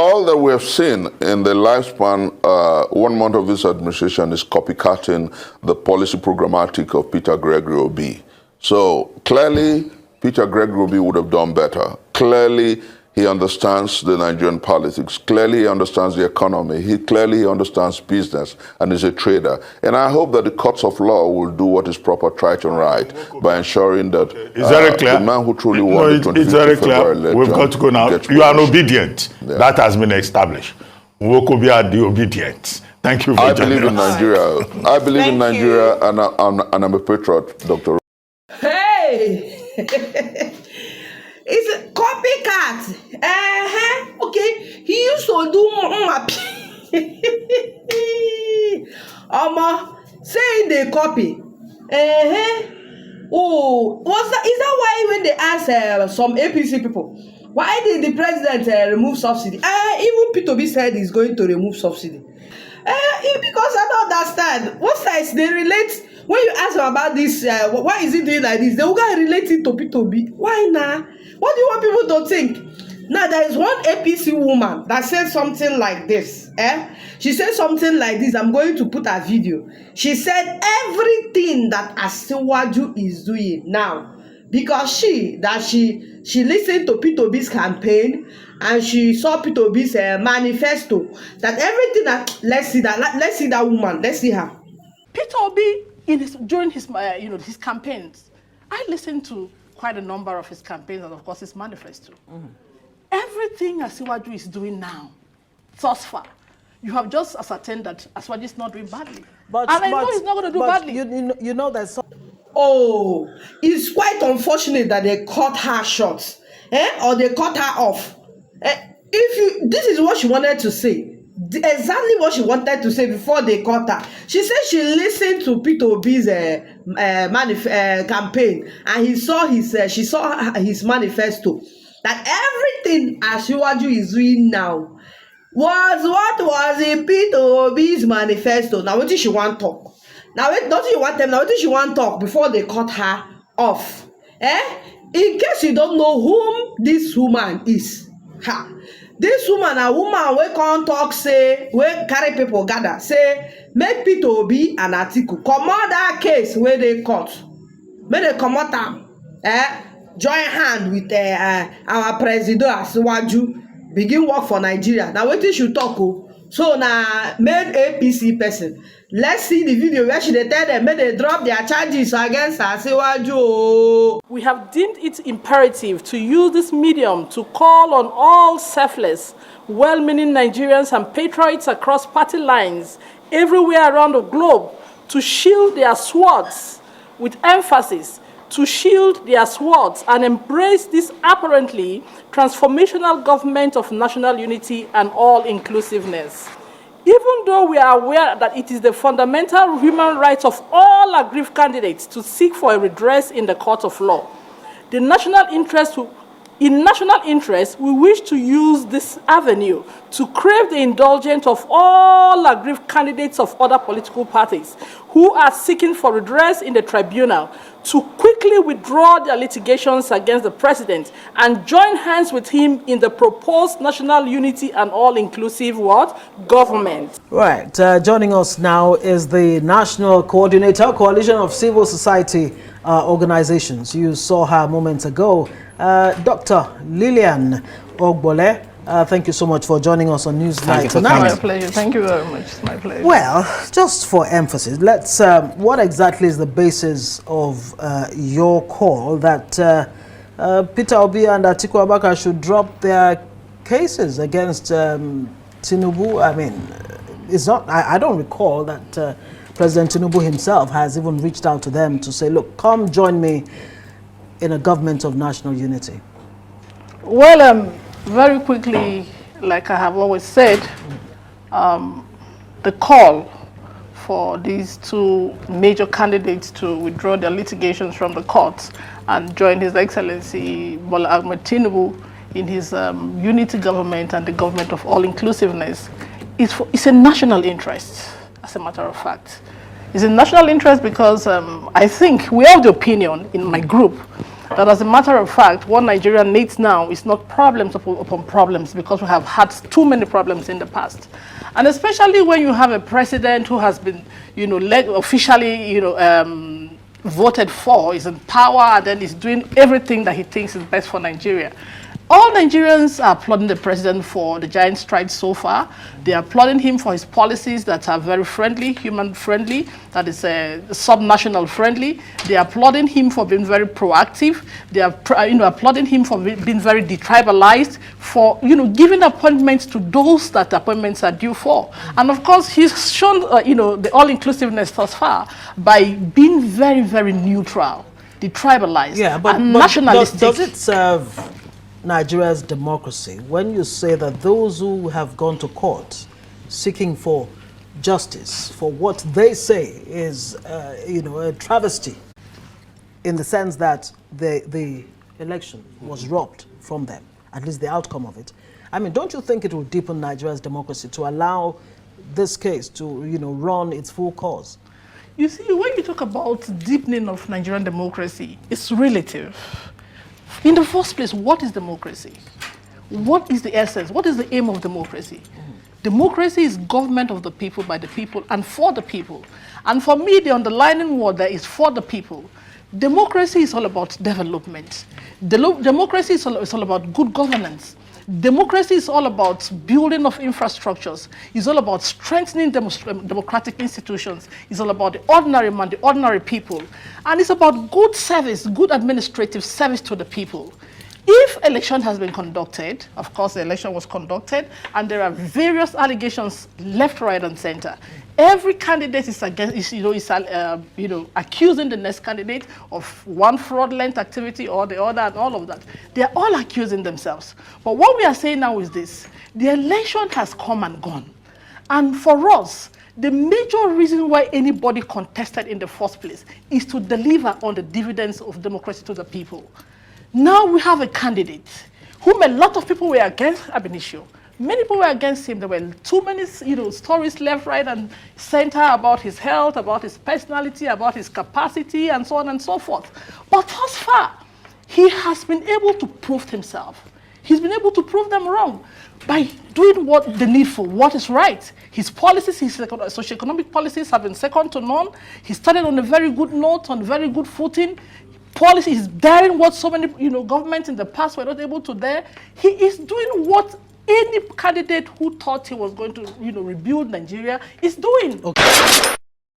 all that we have seen in the lifespan, 1 month of this administration is copycatting the policy programmatic of Peter Gregory Obi. So clearly, Peter Gregory Obi would have done better. Clearly, he understands the Nigerian politics. Clearly, he understands the economy. Clearly understands business and is a trader. And I hope that the courts of law will do what is proper, right and right by ensuring that the man who truly won the 25th February election. We've got to go now. You are obedient. Yeah. That has been established. Wokobi are the obedient. Thank you for joining us. In Nigeria. I believe in Nigeria, and I'm a patriot, Dr. Hey! It's a copycat. Okay. He used to do saying they copy. Oh, is that why when they ask some APC people, why did the president remove subsidy? Even P2B said he's going to remove subsidy. Because I don't understand. What sides they relate? When you ask them about this, why is it doing like this? They will go relate it to P2B. Why now? What do you want people to think? Now, there is one APC woman that said something like this. She said something like this. I'm going to put a video. She said everything that Asiwaju is doing now, because she listened to P2B's campaign and she saw P2B's manifesto, that everything that, let's see that woman, let's see her. P2B, during his his campaigns, I listened to quite a number of his campaigns and of course his manifesto. Everything Asiwaju is doing now, thus far, you have just ascertained that Asiwaju is not doing badly. And I know he's not going to do badly. You know that. Oh, it's quite unfortunate that they cut her short, or they cut her off. This is what she wanted to say. Exactly what she wanted to say before they cut her. She said she listened to P2B's campaign, and she saw his manifesto. That everything Asiwaju is doing now was what was in P2B's manifesto. Now what did she want to talk? Now what did she want to talk before they cut her off? In case you don't know whom this woman is. This woman, a woman we can't talk, say, we carry people gather, say, make P2B an article. Come out that case where they cut. Make they come out them. Join hand with our president Asiwaju, begin work for Nigeria. Now what should talk? So now main APC person. Let's see the video where she tell them may they drop their charges against Asiwaju. We have deemed it imperative to use this medium to call on all selfless, well-meaning Nigerians and patriots across party lines everywhere around the globe to shield their swords with emphasis, to shield their swords and embrace this apparently transformational government of national unity and all-inclusiveness. Even though we are aware that it is the fundamental human rights of all aggrieved candidates to seek for a redress in the court of law, in national interest, we wish to use this avenue to crave the indulgence of all aggrieved candidates of other political parties who are seeking for redress in the tribunal to quickly withdraw their litigations against the president and join hands with him in the proposed national unity and all-inclusive government. Right. Joining us now is the National Coordinator, Coalition of Civil Society Organizations. You saw her moments ago. Dr. Lillian Ogbole, thank you so much for joining us on Newsnight tonight. My pleasure. Thank you very much. It's my pleasure. Well, just for emphasis, let's. What exactly is the basis of your call that Peter Obi and Atiku Abubakar should drop their cases against Tinubu? I mean, it's not. I don't recall that President Tinubu himself has even reached out to them to say, "Look, come join me in a government of national unity." Well, very quickly, like I have always said, the call for these two major candidates to withdraw their litigations from the courts and join His Excellency Bola Ahmed Tinubu in his unity government and the government of all-inclusiveness it's a national interest, as a matter of fact. It's a national interest because I think we have the opinion in my group that as a matter of fact, what Nigeria needs now is not problems upon problems, because we have had too many problems in the past. And especially when you have a president who has been, officially, voted for, is in power, and then is doing everything that he thinks is best for Nigeria. All Nigerians are applauding the president for the giant strides so far. They are applauding him for his policies that are very friendly, human-friendly, that is sub-national friendly. They are applauding him for being very proactive. They are applauding him for being very detribalized, for giving appointments to those that appointments are due for. And of course, he's shown the all-inclusiveness thus far by being very, very neutral, detribalized, and nationalistic. Does it serve Nigeria's democracy when you say that those who have gone to court seeking for justice for what they say is a travesty, in the sense that the election was robbed from them, at least the outcome of it? I mean, don't you think it will deepen Nigeria's democracy to allow this case to run its full course? You see, when you talk about deepening of Nigerian democracy, it's relative. In the first place, what is democracy? What is the essence? What is the aim of democracy? Democracy is government of the people, by the people, and for the people. And for me, the underlying word there is for the people. Democracy is all about development. Democracy is all about good governance. Democracy is all about building of infrastructures. It's all about strengthening democratic institutions. It's all about the ordinary man, the ordinary people. And it's about good service, good administrative service to the people. If election has been conducted, of course the election was conducted, and there are various allegations left, right, and center. Every candidate is accusing the next candidate of one fraudulent activity or the other, and all of that. They are all accusing themselves. But what we are saying now is this: the election has come and gone, and for us, the major reason why anybody contested in the first place is to deliver on the dividends of democracy to the people. Now we have a candidate whom a lot of people were against ab initio. Many people were against him. There were too many stories left, right, and center about his health, about his personality, about his capacity, and so on and so forth. But thus far, he has been able to prove himself. He's been able to prove them wrong by doing what the needful, what is right. His policies, his socioeconomic policies have been second to none. He started on a very good note, on very good footing. Policy is daring what so many governments in the past were not able to dare. He is doing what any candidate who thought he was going to rebuild Nigeria is doing. Okay.